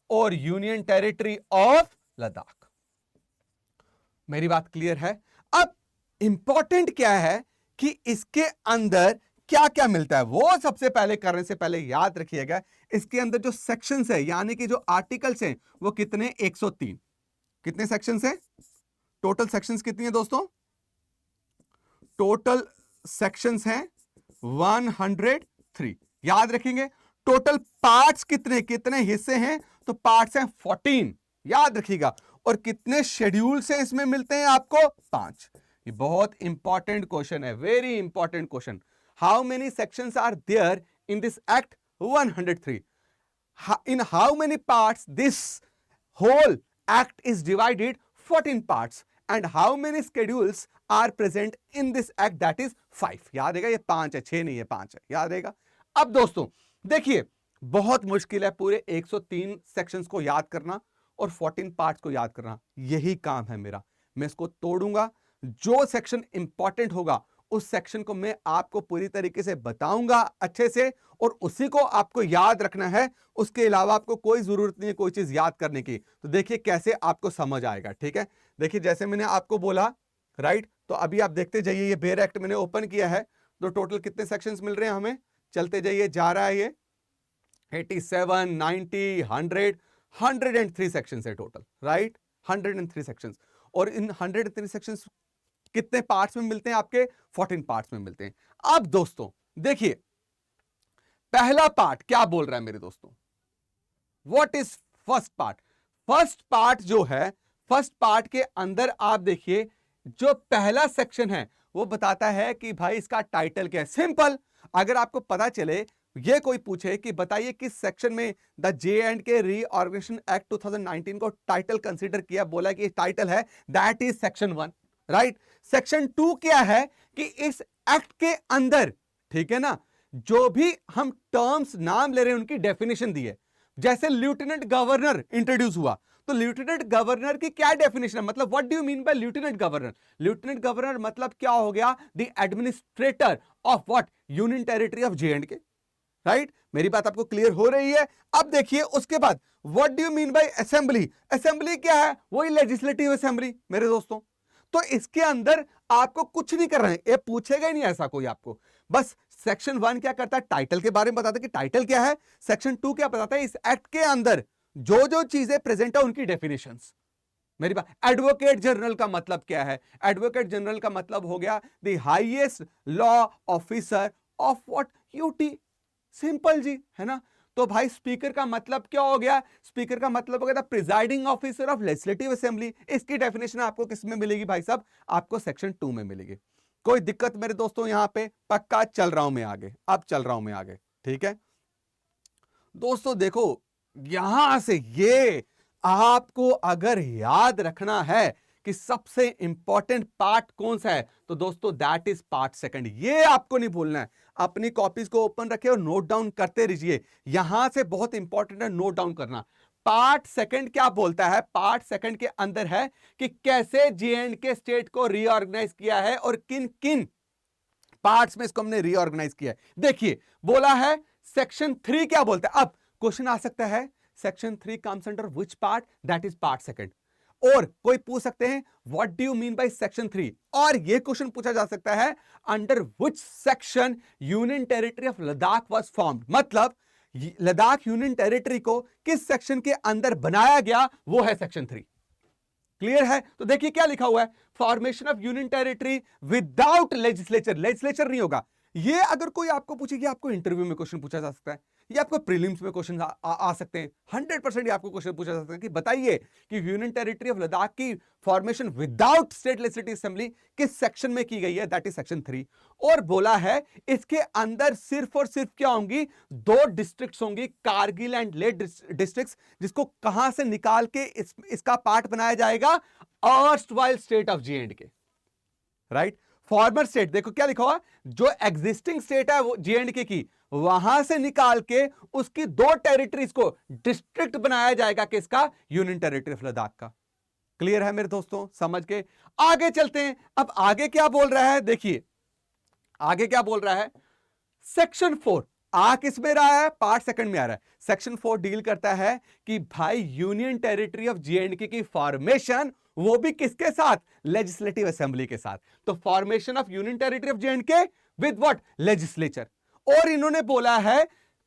और यूनियन टेरिटरी ऑफ लद्दाख। मेरी बात क्लियर है। अब इंपॉर्टेंट क्या है कि इसके अंदर क्या क्या मिलता है, वो सबसे पहले करने से पहले याद रखिएगा, इसके अंदर जो सेक्शंस है, यानी कि जो आर्टिकल्स हैं, वो कितने, 103। कितने सेक्शंस हैं, टोटल सेक्शंस कितनी है दोस्तों, टोटल सेक्शंस हैं 103। याद रखेंगे, टोटल पार्ट्स कितने, कितने हिस्से हैं, तो पार्ट्स हैं 14, याद रखिएगा। और कितने शेड्यूल से इसमें मिलते हैं आपको, 5। ये बहुत इंपॉर्टेंट क्वेश्चन है, very important question. How many sections are there in this act, 103। In how many parts this whole act is divided, 14 parts, and how many schedules are present in this act, that is 5। याद रहेगा, ये 5 है, 6 नहीं है, 5 है, याद रहेगा। अब दोस्तों देखिए, बहुत मुश्किल है पूरे 103 सेक्शंस को याद करना और 14 पार्ट्स को याद करना, यही काम है मेरा। मैं इसको तोड़ूंगा, जो सेक्शन इंपॉर्टेंट होगा उस सेक्शन को मैं आपको पूरी तरीके से बताऊंगा अच्छे से, और उसी को आपको याद रखना है। उसके अलावा आपको कोई जरूरत नहीं है कोई चीज याद करने की। तो देखिए कैसे आपको समझ आएगा, ठीक है। देखिए जैसे मैंने आपको बोला, राइट, तो अभी आप देखते जाइए, ये बेयर एक्ट मैंने ओपन किया है, तो टोटल कितने सेक्शंस मिल रहे हैं हमें, चलते जाइए, जा रहा है ये 87, 90, 100, 103 सेक्शंस है टोटल, राइट, 103 सेक्शंस। और इन 103 सेक्शंस कितने पार्ट्स में मिलते हैं आपके, 14 पार्ट्स में मिलते हैं। अब दोस्तों देखिए, पहला पार्ट क्या बोल रहा है मेरे दोस्तों, what is first part. First part जो है, फर्स्ट पार्ट के अंदर आप देखिए, जो पहला सेक्शन है वो बताता है कि भाई इसका टाइटल क्या है। सिंपल, अगर आपको पता चले, ये कोई पूछे कि बताइए किस सेक्शन में द जे.एंड.के रीऑर्गेनाइजेशन एक्ट 2019 को टाइटल कंसीडर किया, बोला कि टाइटल है that is section 1, right. Section 2 क्या है कि इस एक्ट के अंदर, ठीक है ना, जो भी हम टर्म्स नाम ले रहे हैं उनकी डेफिनेशन दी है। जैसे लेफ्टिनेंट गवर्नर इंट्रोड्यूस हुआ, तो लेफ्टिनेंट गवर्नर की क्या डेफिनेशन है, मतलब what do you mean by lieutenant governor. Lieutenant governor मतलब क्या हो गया, the administrator of what, union territory of J&K, right. मेरी बात आपको क्लियर हो रही है। अब देखिए उसके बाद, what do you mean by assembly. Assembly क्या है, वही लेजिस्लेटिव असेंबली मेरे दोस्तों। तो इसके अंदर आपको कुछ नहीं करना है, ये पूछेगा ही नहीं ऐसा कोई आपको। बस सेक्शन 1 क्या करता है, टाइटल के बारे में बताता है कि टाइटल क्या है। सेक्शन 2 क्या बताता है, इस एक्ट के अंदर जो जो चीजें प्रेजेंट है उनकी डेफिनेशंस, मेरी बात, एडवोकेट जनरल का मतलब क्या है? एडवोकेट जनरल का मतलब हो गया the highest law officer of what? UT. Simple जी, है ना? तो भाई स्पीकर का मतलब क्या हो गया? स्पीकर का मतलब हो गया the presiding officer of legislative assembly. इसकी डेफिनेशन आपको किस में मिलेगी भाई साहब? आपको सेक्शन 2 में मिलेगी। कोई दिक्कत मेरे दोस्तों यहां पे? पक्का चल रहा हूं मैं आगे, अब चल रहा हूं मैं आगे, ठीक है दोस्तों। देखो यहां से ये आपको अगर याद रखना है कि सबसे इंपॉर्टेंट पार्ट कौन सा है, तो दोस्तों दैट इज पार्ट सेकंड। ये आपको नहीं भूलना है। अपनी कॉपीज को ओपन रखे और नोट डाउन करते रहिए। यहां से बहुत इंपॉर्टेंट है नोट डाउन करना। पार्ट सेकंड क्या बोलता है? पार्ट सेकंड के अंदर है कि कैसे जे&के स्टेट को रीऑर्गेनाइज किया है और किन किन पार्ट्स में इसको हमने रीऑर्गेनाइज किया है। देखिए बोला है सेक्शन 3 क्या बोलता है। अब क्वेश्चन आ सकता है section 3 comes under which part? That is part second. और कोई पूछ सकते हैं what do you mean by section 3, और यह क्वेश्चन पूछा जा सकता है under which section union territory of Ladakh was formed. मतलब लद्दाख यूनियन टेरिटरी को किस सेक्शन के अंदर बनाया गया, वो है सेक्शन 3। क्लियर है? तो देखिए क्या लिखा हुआ है, formation of union territory without legislature. Legislature नहीं होगा। ये अगर कोई आपको पूछेगी, आपको इंटरव्यू में क्वेश्चन पूछा जा सकता है, ये आपको प्रीलिम्स में क्वेश्चन आ सकते हैं। 100% ये आपको क्वेश्चन पूछा जा सकता है कि बताइए कि यूनियन टेरिटरी ऑफ लद्दाख की formation without state legislative assembly किस सेक्शन में की गई है? That is section 3। और बोला है इसके अंदर सिर्फ और सिर्फ क्या होंगी? 2 डिस्ट्रिक्ट्स होंगी, कारगिल एंड लेह डिस्ट्रिक्ट्स, जिसको कहां से निकाल के इसका पार्ट बनाया जाएगा? Erstwhile state of जे&के, right? Farmer state, देखो क्या लिखा हुआ, जो एग्जिस्टिंग स्टेट है वो जे&के की, वहां से निकाल के उसकी 2 टेरिटरीज को डिस्ट्रिक्ट बनाया जाएगा किसका? यूनियन टेरिटरी ऑफ लद्दाख का। क्लियर है मेरे दोस्तों? समझ के आगे चलते हैं। अब आगे क्या बोल रहा है, देखिए आगे क्या बोल रहा है। सेक्शन 4 आ किस में रहा है? पार्ट सेकंड में आ रहा है। सेक्शन 4 डील करता है कि भाई यूनियन टेरिटरी ऑफ जे&के की फॉर्मेशन, वो भी किसके साथ? लेजिस्लेटिव असेंबली के साथ। तो formation of union territory of जे&के with what? Legislature. और इन्होंने बोला है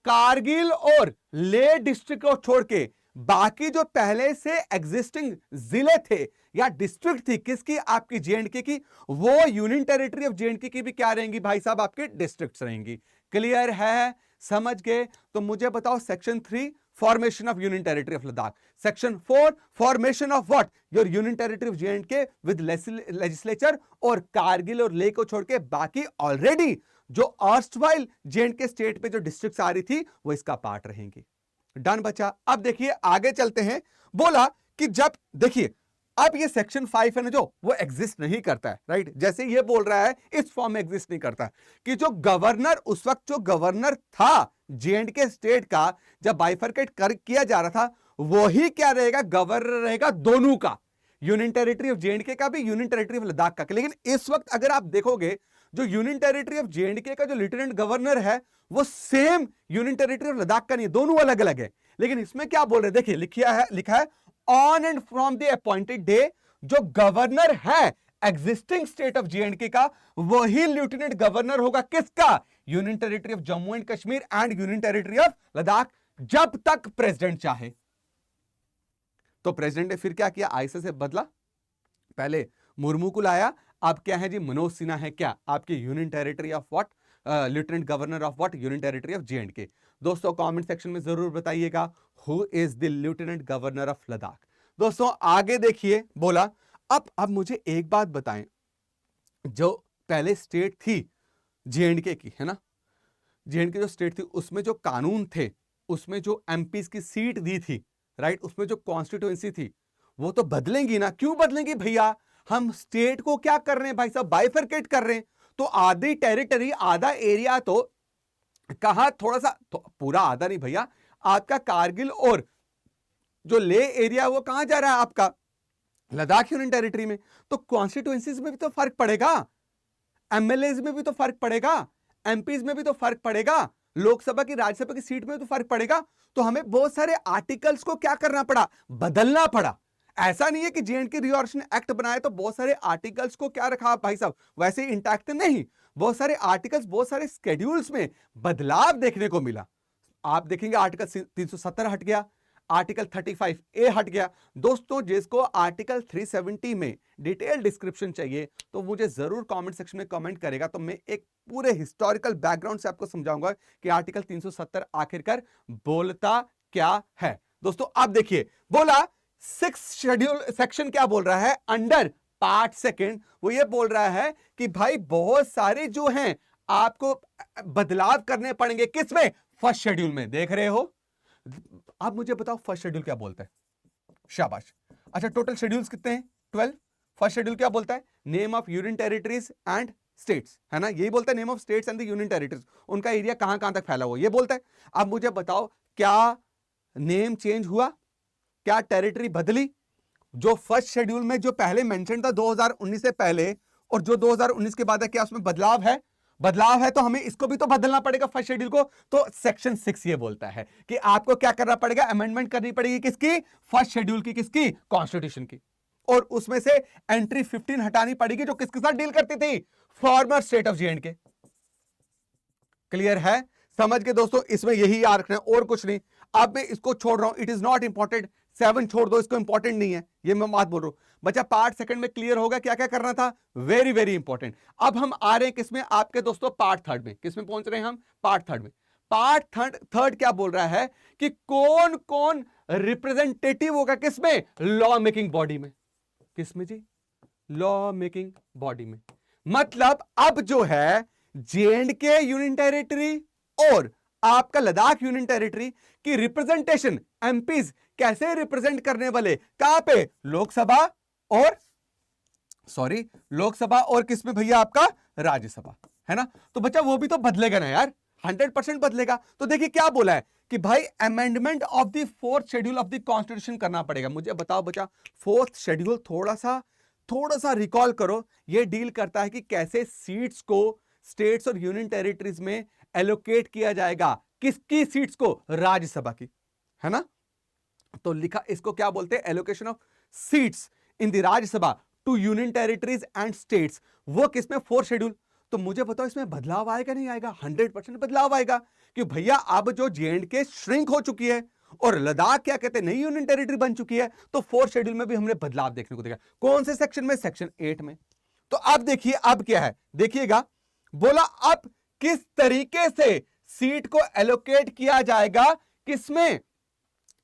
कारगिल और लेह डिस्ट्रिक्ट को छोड़ के बाकी जो पहले से एग्जिस्टिंग जिले थे या डिस्ट्रिक्ट थी किसकी? आपकी जे&के की, वो यूनियन टेरिटरी ऑफ जे&के की भी क्या रहेंगी भाई साहब? आपके डिस्ट्रिक्ट्स रहेंगी। क्लियर है? समझ गए? तो मुझे बताओ section 3 formation of union territory of Ladakh, section 4 formation of what? Your union territory of जे&के with legislature, और कारगिल और लेह को छोड़ के बाकी ऑलरेडी जो अर्स्टवाइल जे&के स्टेट पे जो डिस्ट्रिक्ट्स आ रही थी वो इसका पार्ट रहेंगी। डन बचा? अब देखिए आगे चलते हैं। बोला कि जब देखिए अब ये सेक्शन 5 है ना, जो वो एग्जिस्ट नहीं करता है, राइट? जैसे ये बोल रहा है इस फॉर्म में एग्जिस्ट नहीं करता कि जो गवर्नर, उस वक्त जो गवर्नर था जे&के स्टेट का, जब बाइफरकेट किया जा रहा था, वही क्या रहेगा? गवर्नर रहेगा दोनों का, यूनियन टेरिटरी ऑफ जे&के का भी, यूनियन टेरिटरी ऑफ लद्दाख का। लेकिन इस वक्त अगर आप देखोगे जो यूनियन टेरिटरी ऑफ जे&के का जो लेफ्टिनेंट गवर्नर है वो same union territory of Ladakh का नहीं, दोनों अलग अलग है। लेकिन इसमें क्या बोल रहे हैं, देखिए लिखा है on and from the appointed day, जो गवर्नर है एग्जिस्टिंग स्टेट ऑफ जे&के का, वही लेफ्टिनेंट गवर्नर होगा किसका? Union territory of Jammu and Kashmir and union territory of Ladakh, जब तक प्रेसिडेंट चाहे। तो प्रेसिडेंट ने फिर क्या किया? आईएसए से बदला, पहले मुर्मू को लाया, अब क्या है जी? मनोज सिन्हा है क्या आपकी union territory of what? Lieutenant governor of what? Union territory of जे&के। दोस्तों कमेंट सेक्शन में जरूर बताइएगा who is the lieutenant governor of Ladakh. दोस्तों आगे देखिए, बोला अब मुझे एक बात बताएं, जो पहले स्टेट थी जे&के की, है ना, जे&के जो स्टेट थी उसमें जो कानून थे, उसमें जो एमपीज की सीट दी थी, राइट, उसमें जो कॉन्स्टिट्यूएंसी थी, वो तो बदलेंगी ना। क्यों बदलेंगी भैया? हम स्टेट को क्या कर रहे हैं भाई साहब? बाइफरकेट कर रहे हैं। तो आधी टेरिटरी, आधा एरिया तो कहा, थोड़ा सा तो पूरा आधा नहीं भैया, आपका कारगिल और जो लेह एरिया वो कहां जा रहा है? आपका लद्दाख यूनियन टेरिटरी में। तो कॉन्स्टिट्यूएंसीज में भी तो फर्क पड़ेगा, एमएलए में भी तो फर्क पड़ेगा, एमपीज में भी तो फर्क पड़ेगा, लोकसभा की, राज्यसभा की सीट में तो फर्क पड़ेगा। तो हमें बहुत सारे आर्टिकल्स को क्या करना पड़ा? बदलना पड़ा। ऐसा नहीं है कि जे&के रीऑर्गनाइजेशन एक्ट बनाए तो बहुत सारे आर्टिकल्स को क्या रखा भाई साहब वैसे इंटैक्ट नहीं, बहुत सारे आर्टिकल्स, बहुत सारे स्केड्यूल्स में बदलाव देखने को मिला। आप देखेंगे आर्टिकल 370 हट गया, आर्टिकल 35 ए हट गया। दोस्तों जिसको आर्टिकल 370 में डिटेल डिस्क्रिप्शन चाहिए तो मुझे जरूर कमेंट सेक्शन में कमेंट करेगा, तो मैं एक पूरे हिस्टोरिकल बैकग्राउंड से आपको समझाऊंगा कि आर्टिकल 370 आखिरकार बोलता क्या है। दोस्तों आप देखिए, बोला 6 शेड्यूल सेक्शन क्या बोल रहा है अंडर पार्ट सेकंड, वो ये बोल रहा है कि भाई बहुत सारे जो हैं आपको बदलाव करने पड़ेंगे, किसमें? फर्स्ट शेड्यूल में। देख रहे हो? आप मुझे बताओ फर्स्ट शेड्यूल क्या बोलता है? शाबाश। अच्छा, टोटल शेड्यूल्स कितने हैं? 12। फर्स्ट शेड्यूल क्या बोलता है? Name of union territories and states, है ना, यही बोलता है, name of states and the union territories, उनका एरिया कहां कहां तक फैला हुआ, ये बोलता है। अब मुझे बताओ क्या नेम चेंज हुआ? क्या टेरिटरी बदली? जो फर्स्ट शेड्यूल में जो पहले मेंशन था 2019 से पहले और जो 2019 के बाद है, क्या उसमें बदलाव है? बदलाव है तो हमें इसको भी तो बदलना पड़ेगा फर्स्ट शेड्यूल को। तो सेक्शन 6 ये बोलता है कि आपको क्या करना पड़ेगा? अमेंडमेंट करनी पड़ेगी, किसकी? फर्स्ट शेड्यूल की, किसकी? कॉन्स्टिट्यूशन की। और उसमें से एंट्री 15 हटानी पड़ेगी जो किसके साथ डील करती थी? Former state of J and K. Clear है? समझ के दोस्तों, इसमें यही याद रखना है और कुछ नहीं। अब मैं इसको छोड़ रहा हूं, इट इज नॉट इंपॉर्टेंट, 7 छोड़ दो, इसको इंपॉर्टेंट नहीं है, ये मैं बात बोल रहा हूं। बच्चा पार्ट सेकंड में क्लियर होगा क्या क्या करना था? Very very important. अब हम आ रहे हैं किसमें आपके दोस्तों? पार्ट थर्ड में। किसमें पहुंच रहे हैं हम? पार्ट थर्ड में। पार्ट थर्ड क्या बोल रहा है कि कौन कौन रिप्रेजेंटेटिव होगा किसमें? लॉ मेकिंग बॉडी में। किसमें जी? लॉ मेकिंग बॉडी में। मतलब अब जो है जे-एंड-के यूनियन टेरिटरी और आपका लद्दाख यूनियन टेरिटरी की रिप्रेजेंटेशन एमपीज कैसे रिप्रेजेंट करने वाले? कहां पे? लोकसभा और लोकसभा और किसमें भैया? आपका राज्यसभा, है ना। तो बच्चा वो भी तो बदलेगा ना यार, 100% बदलेगा। तो देखिए क्या बोला है कि भाई amendment of the 4th schedule of the constitution करना पड़ेगा। मुझे बताओ बच्चा, 4th शेड्यूल थोड़ा सा रिकॉल करो। ये डील करता है कि कैसे सीट्स को स्टेट्स और यूनियन टेरिटरीज में एलोकेट किया जाएगा। किसकी सीट्स को? राज्यसभा की, है ना। तो लिखा, इसको क्या बोलते हैं? Allocation of seats in the Rajya Sabha to union territories and states. वो किसमें? 4th schedule. तो मुझे बताओ इसमें बदलाव आएगा नहीं आएगा? 100% बदलाव आएगा कि भैया अब जो जे-एंड-के श्रिंक हो चुकी है और लद्दाख क्या कहते हैं, नई यूनियन टेरिटरी बन चुकी है, तो 4th शेड्यूल में भी हमने बदलाव देखने को देखा। कौन से सेक्शन में? सेक्शन 8 में। तो अब देखिए अब क्या है, देखिएगा, बोला अब किस तरीके से सीट को एलोकेट किया जाएगा, किसमें?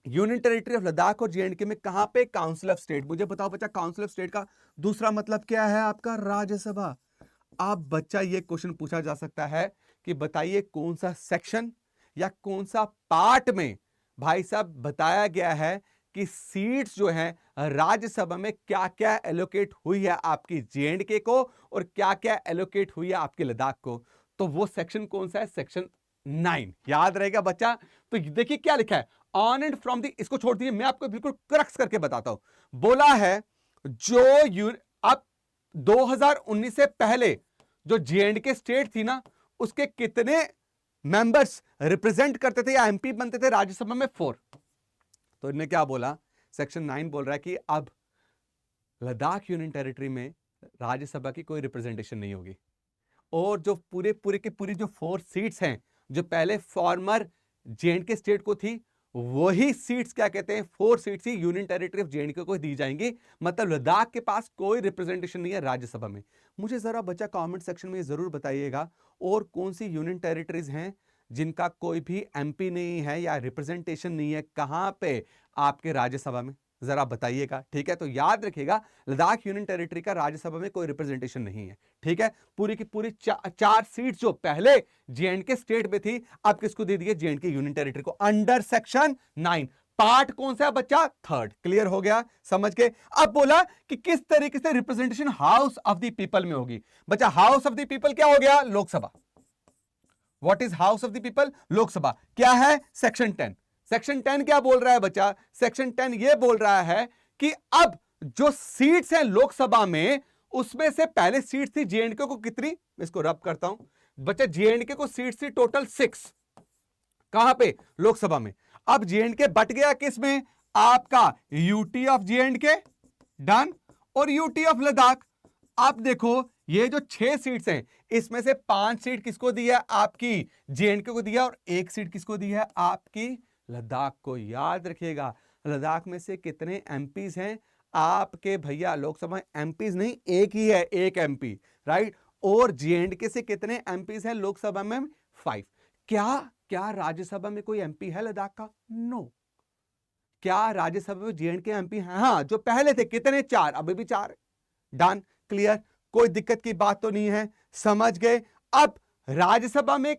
यूनियन टेरिटरी ऑफ लद्दाख और जे-एंड-के में। कहां पे? Council of state. मुझे बताओ बच्चा, काउंसिल ऑफ स्टेट का दूसरा मतलब क्या है? आपका राज्यसभा। अब बच्चा ये क्वेश्चन पूछा जा सकता है कि बताइए कौन सा सेक्शन या कौन सा पार्ट में भाई साहब बताया गया है कि सीट्स जो हैं राज्यसभा में क्या क्या एलोकेट हुई है आपकी जे-एंड-के को और क्या क्या एलोकेट हुई है आपके लद्दाख को। तो वो सेक्शन कौन सा है? सेक्शन 9। याद रहेगा बच्चा। तो देखिए क्या लिखा है, ऑन एंड फ्रॉम दी, इसको छोड़ दीजिए, मैं आपको बिल्कुल क्रक्स करके बताता हूं। बोला है जो अब 2019 से पहले जो जे-एंड-के स्टेट थी ना, उसके कितने मेंबर्स रिप्रेजेंट करते थे या एमपी बनते थे राज्यसभा में? 4। तो इन्होंने क्या बोला? सेक्शन 9 बोल रहा है कि अब लद्दाख यूनियन टेरिटरी में राज्यसभा की कोई रिप्रेजेंटेशन नहीं होगी और जो पूरे की पूरी जो 4 सीट्स हैं जो पहले फॉर्मर जे-एंड-के स्टेट को थी, वही सीट्स क्या कहते हैं? 4 सीट्स ही यूनियन टेरिटरी ऑफ जे-एंड-के को दी जाएंगी। मतलब लद्दाख के पास कोई रिप्रेजेंटेशन नहीं है राज्यसभा में। मुझे जरा बच्चा कमेंट सेक्शन में जरूर बताइएगा और कौन सी यूनियन टेरिटरीज हैं जिनका कोई भी एमपी नहीं है या रिप्रेजेंटेशन नहीं है, कहां पे? आपके राज्यसभा में। जरा बताइएगा, ठीक है। तो याद रखिएगा, लद्दाख यूनियन टेरिटरी का राज्यसभा में कोई रिप्रेजेंटेशन नहीं है, ठीक है। पूरी की पूरी 4 सीट्स जो पहले जे-एंड-के स्टेट में थी, अब किसको दे दिए? जे-एंड-के यूनियन टेरिटरी को, अंडर सेक्शन 9। पार्ट कौन सा है बच्चा? 3rd। क्लियर हो गया? समझ के। अब बोला कि किस तरीके से representation house of the people में होगी। बच्चा हाउस ऑफ द पीपल क्या हो गया? Lok Sabha. What is house of the people? Lok Sabha. क्या है? सेक्शन 10। सेक्शन 10 क्या बोल रहा है बच्चा? सेक्शन 10 ये बोल रहा है कि अब जो सीट्स हैं लोकसभा में, उसमें से पहले सीट थी जे-एंड-के को कितनी? इसको रब करता हूं बच्चा, जे-एंड-के को सीट थी टोटल 6। कहां पे? लोकसभा में। अब जे-एंड-के बट गया किस में? आपका यूटी ऑफ जे-एंड-के डन और यूटी ऑफ लद्दाख। अब देखो ये जो 6 सीट्स हैं, इसमें से 5 सीट किसको दी है? आपकी जे-एंड-के को दिया और 1 सीट किसको दी है? आपकी लद्दाख को। याद रखिएगा, लद्दाख में से कितने एमपीज हैं? आपके भैया लोकसभा एमपीज नहीं, एक ही है, एक एमपी, राइट। और जेएंडके से कितने एमपीज हैं लोकसभा में? 5। क्या राज्यसभा में कोई एमपी है लद्दाख का? नो। क्या राज्यसभा में जेएंडके एमपी हैं? हाँ, जो पहले थे। कितने? 4, अभी भी 4। डन, क्लियर, कोई दिक्कत की बात तो नहीं है, समझ गए। अब राज्यसभा में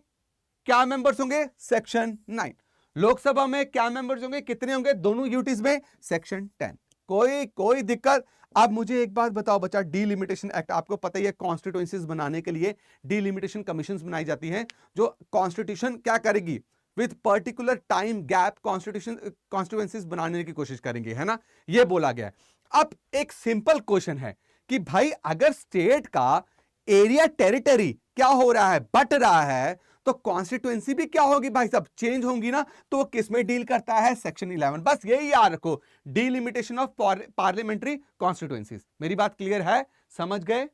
क्या मेंबर्स होंगे? सेक्शन 9। लोकसभा में क्या मेंबर्स होंगे? कितने होंगे दोनों यूटीज में? सेक्शन 10। कोई दिक्कत? अब मुझे एक बात बताओ बच्चा, डीलिमिटेशन एक्ट, आपको पता ही है कॉन्स्टिट्यूएंसीज बनाने के लिए डीलिमिटेशन कमीशंस बनाई जाती हैं, जो कॉन्स्टिट्यूशन क्या करेगी, with particular time gap constituencies बनाने की कोशिश करेंगे, है ना, ये बोला गया है। अब एक सिंपल क्वेश्चन है कि भाई अगर स्टेट का एरिया टेरिटरी क्या हो रहा है? बट रहा है, तो कॉन्स्टिट्यूएंसी भी क्या होगी भाई साहब? चेंज होंगी ना। तो वो किस में डील करता है? सेक्शन 11। बस यही याद रखो, डीलिमिटेशन ऑफ पार्लियामेंट्री कॉन्स्टिट्यूएंसीज। मेरी बात क्लियर है? समझ गए?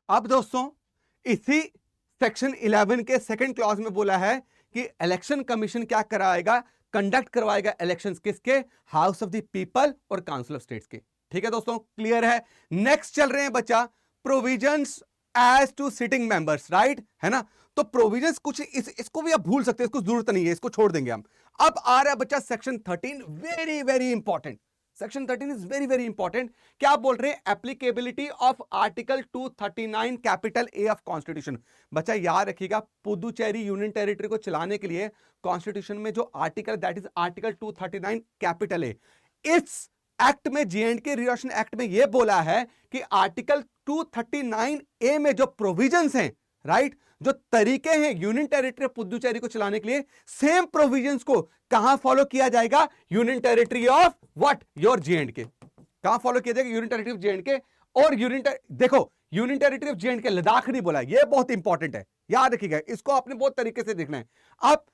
अब दोस्तों, इसी सेक्शन 11 के सेकंड क्लॉज में बोला है कि इलेक्शन कमीशन क्या कराएगा? कंडक्ट करवाएगा इलेक्शंस। किसके? हाउस ऑफ द पीपल और काउंसिल ऑफ स्टेट्स के। ठीक है दोस्तों, क्लियर है? नेक्स्ट चल रहे हैं बच्चा, provisions as to sitting members, right, है ना। तो प्रोविजंस कुछ इसको भी आप भूल सकते हैं, इसको जरूरत नहीं है, इसको छोड़ देंगे हम। अब आ रहा है बच्चा section 13, very very important. Section 13 is very very important. क्या बोल रहे हैं? Applicability of article 239 capital A of constitution. बच्चा याद रखिएगा, पुदुचेरी यूनियन टेरिटरी को चलाने के लिए कॉन्स्टिट्यूशन में जो article, that is article 239 capital A, इस एक्ट में, जेएंडके रिओशन एक्ट में यह बोला है कि आर्टिकल 239 ए में जो प्रोविजंस हैं, राइट, जो तरीके हैं यूनियन टेरिटरी पुदुचेरी को चलाने के लिए, सेम प्रोविजंस को कहां फॉलो किया जाएगा? Union territory of what? Your J&K. कहां फॉलो किया जाएगा? Union territory of J&K. और देखो, union territory of J&K, Ladakh नहीं बोला, यह बहुत इंपॉर्टेंट है, याद रखिएगा, इसको आपने बहुत तरीके से देखना है। अब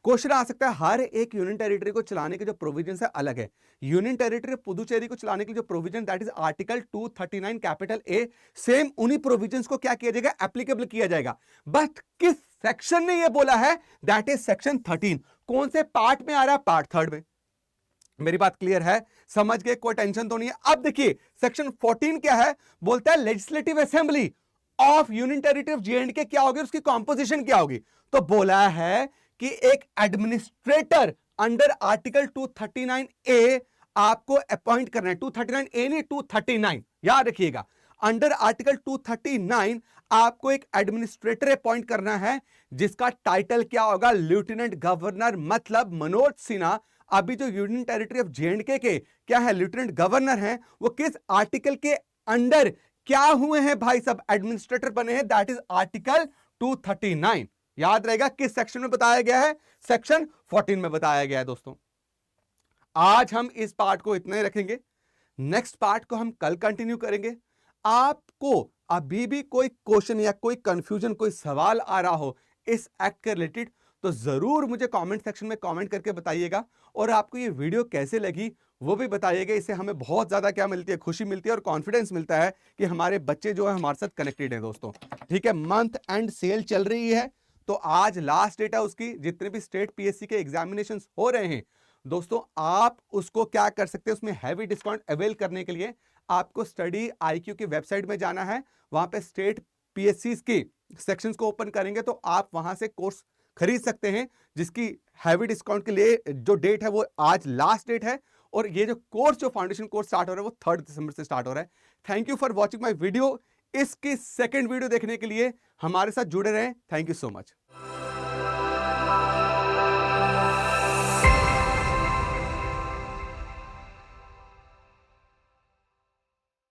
क्वेश्चन आ सकता है, हर एक यूनियन टेरिटरी को चलाने के जो प्रोविजंस है अलग है। यूनियन टेरिटरी पुदुचेरी को चलाने के जो provision, that is article 239 capital A, same उन्हीं प्रोविजंस को क्या किया जाएगा? एप्लीकेबल किया जाएगा। बट किस सेक्शन ने यह बोला है? That is section 13। कौन से पार्ट में आ रहा है? पार्ट 3 में। मेरी बात क्लियर है? समझ गए? कोई टेंशन तो नहीं है। अब देखिए सेक्शन 14 क्या है? बोलता है legislative assembly of union territory of J&K क्या होगी, उसकी कॉम्पोजिशन क्या होगी। तो बोला है कि एक एडमिनिस्ट्रेटर अंडर आर्टिकल 239 ए आपको अपॉइंट करना है। 239 ए नहीं, 239, याद रखिएगा। अंडर आर्टिकल 239 आपको एक एडमिनिस्ट्रेटर अपॉइंट करना है, जिसका टाइटल क्या होगा? Lieutenant governor. मतलब मनोज सिन्हा अभी जो यूनियन टेरिटरी ऑफ जेएंडके के क्या है? लेफ्टिनेंट गवर्नर हैं। वो किस आर्टिकल के अंडर क्या हुए हैं भाई साहब? एडमिनिस्ट्रेटर बने हैं, दैट इज आर्टिकल 239। याद रहेगा किस सेक्शन में बताया गया है? सेक्शन 14 में बताया गया है। दोस्तों, आज हम इस पार्ट को इतना ही रखेंगे, नेक्स्ट पार्ट को हम कल कंटिन्यू करेंगे। आपको अभी भी कोई क्वेश्चन या कोई कंफ्यूजन, कोई सवाल आ रहा हो इस एक्ट के रिलेटेड, तो जरूर मुझे कमेंट सेक्शन में कमेंट करके बताइएगा। और आपको ये वीडियो कैसे लगी वो भी बताइएगा। इससे हमें बहुत ज्यादा क्या मिलती है? खुशी मिलती है और कॉन्फिडेंस मिलता है कि हमारे बच्चे जो है हमारे साथ कनेक्टेड है। दोस्तों, ठीक है, मंथ एंड सेल चल रही है, तो आज लास्ट डेट है उसकी। जितने भी स्टेट पीएससी के एग्जामिनेशंस हो रहे हैं दोस्तों, आप उसको क्या कर सकते हैं, उसमें हैवी डिस्काउंट अवेल करने के लिए आपको स्टडी IQ की वेबसाइट में जाना है। वहां पे स्टेट पीएससी के सेक्शंस को ओपन करेंगे तो आप वहां से कोर्स खरीद सकते हैं, जिसकी हैवी डिस्काउंट के लिए जो डेट है वो आज लास्ट डेट है। और ये जो कोर्स, जो फाउंडेशन कोर्स स्टार्ट हो रहा है वो 3 दिसंबर से स्टार्ट हो रहा है। Thank you for watching my video. इसकी सेकेंड वीडियो देखने के लिए हमारे साथ जुड़े रहें। Thank you so much.